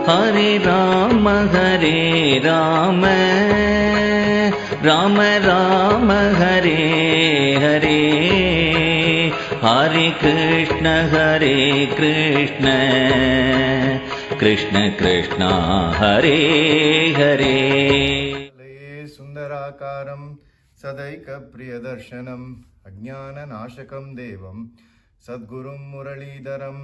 Hare Rama, Hare Rama, Rama Rama, Hare Hare, Hare Krishna, Hare Krishna, Krishna Krishna, Hare Hare. Sundarakaram Sadaika Priyadarshanam Ajnana Nashakam Devam Sadgurum Muralidaram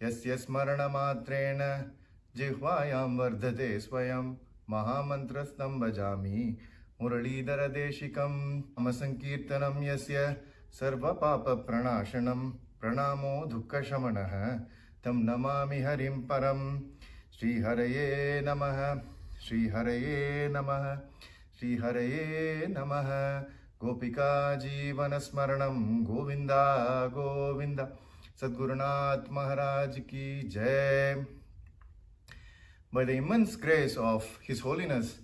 Yasya Smarana Matrena Jihvayam Vardhate Swayam Mahamantrastam Bhajami Muralidara Deshikam Amasankirtanam Yasya Sarva Papa Pranashanam Pranamo Dukkha Shamanaha Tam Namami Harim Param Shri Haraye Namaha Shri Haraye Namaha Shri Haraye Namaha Gopika Jeevana Smaranam Govinda Govinda Sadgurunath Maharaj Ki Jai. By the immense grace of His Holiness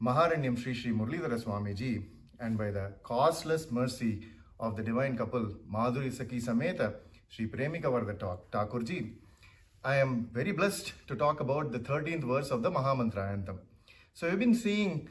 Maharanyam Sri Sri Muralidhara Swamiji and by the causeless mercy of the divine couple Madhuri Saki Sameta Sri Premika Varda Thakurji, I am very blessed to talk about the 13th verse of the Mahamantra Anthem. So we've been seeing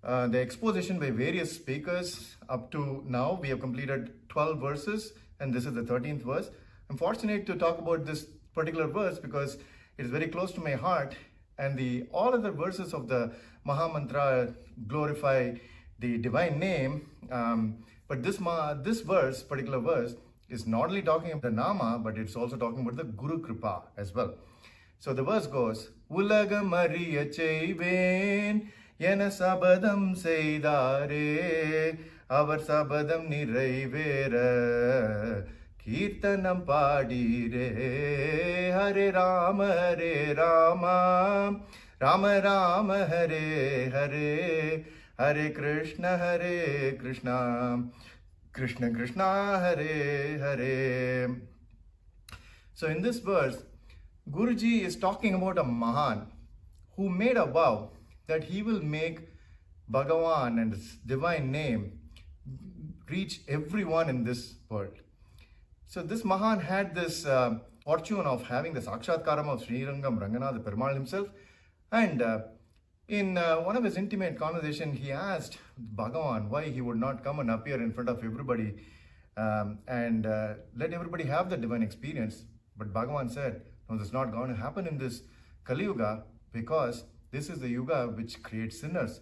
the exposition by various speakers. Up to now, we have completed 12 verses, and this is the 13th verse. I'm fortunate to talk about this particular verse because it is very close to my heart, and all other verses of the Mahamantra glorify the divine name. But this particular verse, is not only talking about the Nama, but it's also talking about the Guru Kripa as well. So the verse goes, ulagamariyac cheyvEn Yena sabadam seidare, avar sabadam niraivera, kirtanam padire, Hare Rama, Hare Rama, Rama Rama, Hare Hare, Hare Krishna, Hare Krishna, Krishna Krishna, Hare Hare. So in this verse, Guruji is talking about a Mahan who made a vow that he will make Bhagavan and his divine name reach everyone in this world. So this Mahan had this fortune of having the Sakshatkaram of Srirangam Ranganath Perumal himself, and in one of his intimate conversations, he asked Bhagavan why he would not come and appear in front of everybody and let everybody have the divine experience. But Bhagavan said, no, this is not going to happen in this Kali Yuga, because this is the Yuga which creates sinners.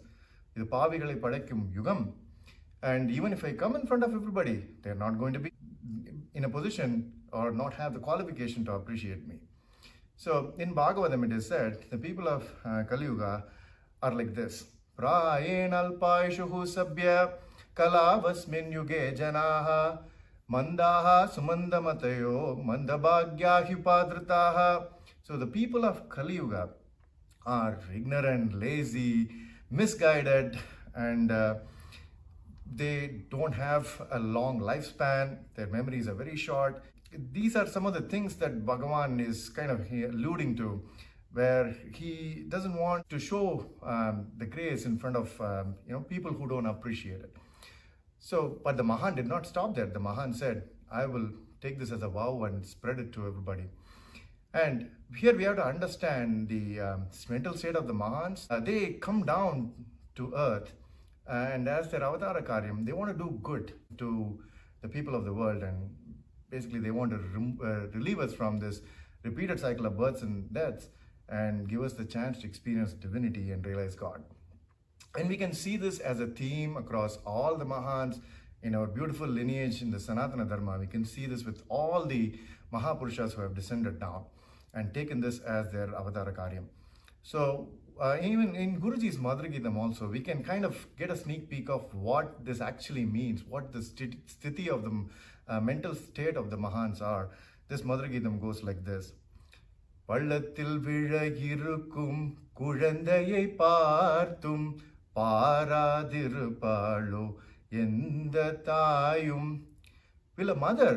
The Pavigalai Padakkum Yugam. And even if I come in front of everybody, they're not going to be in a position or not have the qualification to appreciate me. So in Bhagavatam it is said, the people of Kali Yuga are like this. Prayen alpaishuhu sabya kalavasmin yuge janaha mandaha sumandamatayo mandabhagyahyupadritaha. So the people of Kali Yuga are ignorant, lazy, misguided, and they don't have a long lifespan. Their memories are very short. These are some of the things that Bhagavan is kind of alluding to, where he doesn't want to show the grace in front of people who don't appreciate it. So, but the Mahan did not stop there. The Mahan said, I will take this as a vow and spread it to everybody. And here we have to understand the mental state of the Mahans. They come down to earth, and as their avatara karyam, they want to do good to the people of the world, and basically they want to relieve us from this repeated cycle of births and deaths and give us the chance to experience divinity and realize God. And we can see this as a theme across all the Mahans in our beautiful lineage in the Sanatana Dharma. We can see this with all the Mahapurushas who have descended down and taken this as their avatara karyam. So even in Guruji's Madhuragitam also, we can kind of get a sneak peek of what this actually means, what the sthiti of the mental state of the Mahans are. This Madhuragitam goes like this. பள்ளத்தில் விழகிருக்கும் குழந்தையை பார்த்தும் பாராதிருப்பாளோ எந்த தாயும். Will a mother,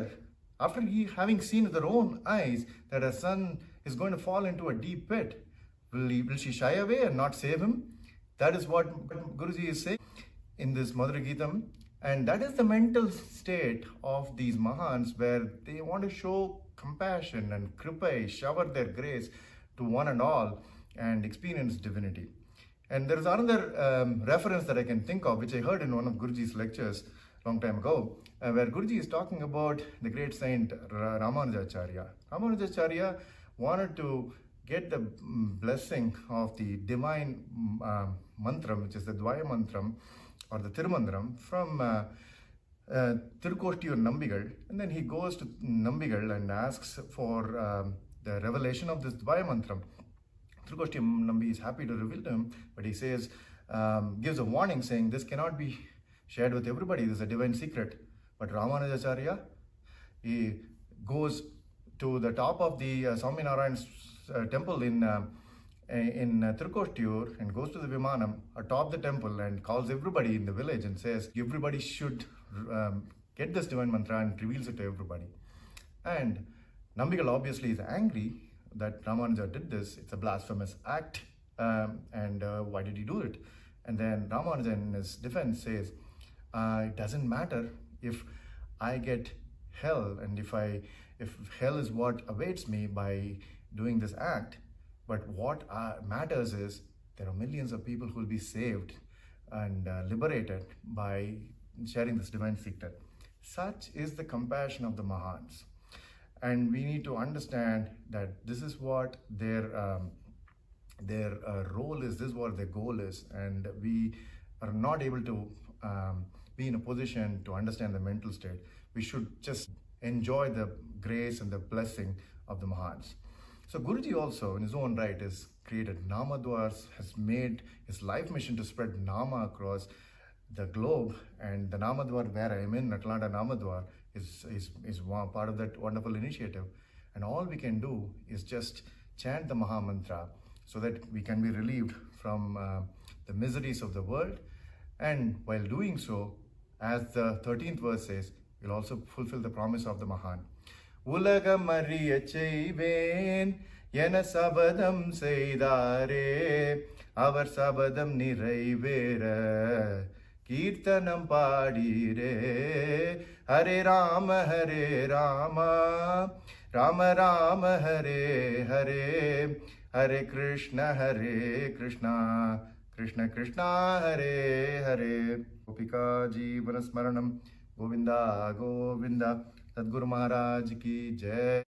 after having seen with her own eyes that her son is going to fall into a deep pit, will she shy away and not save him? That is what Guruji is saying in this Madhuragitam. And that is the mental state of these Mahans, where they want to show compassion and kripa, shower their grace to one and all and experience divinity. And there is another reference that I can think of, which I heard in one of Guruji's lectures long time ago, where Guruji is talking about the great saint Ramanujacharya. Ramanujacharya wanted to get the blessing of the divine mantram, which is the Dvaya mantram or the Tirumandram from Tirukottiyur Nambigal, and then he goes to Nambigal and asks for the revelation of this Dvaya mantram. Tirukottiyur Nambi is happy to reveal to him, but he says, gives a warning saying this cannot be shared with everybody, this is a divine secret. But Ramanujacharya, he goes to the top of the Swaminarayan's temple in Tirukottiyur and goes to the Vimanam atop the temple and calls everybody in the village and says everybody should get this divine mantra, and reveals it to everybody. And Nambigal obviously is angry that Ramanuja did this. It's a blasphemous act, and why did he do it? And then Ramanuja in his defense says, it doesn't matter if I get hell, and if hell is what awaits me by doing this act, but what matters is there are millions of people who will be saved and liberated by sharing this divine secret. Such is the compassion of the Mahans. And we need to understand that this is what their role is, this is what their goal is, and we are not able to be in a position to understand the mental state. We should just enjoy the grace and the blessing of the Mahans. So Guruji also, in his own right, has created Namadwaar, has made his life mission to spread Nama across the globe, and the Namadwaar where I am in, Atlanta Namadwaar, is one part of that wonderful initiative. And all we can do is just chant the Maha Mantra so that we can be relieved from the miseries of the world. And while doing so, as the 13th verse says, we'll also fulfill the promise of the Mahan. ulagamariyac cheyvEn என சபதம் செய்தாரே அவர் சபதம் நிறைவேற கீர்த்தனம் பாடீரே ஹரே ராம ராம ராம ஹரே ஹரே ஹரே கிருஷ்ண கிருஷ்ண கிருஷ்ணா ஹரே ஹரே गोपिका जीवन स्मरणम गोविंदा गोविंदा। सद्गुरु महाराज की जय।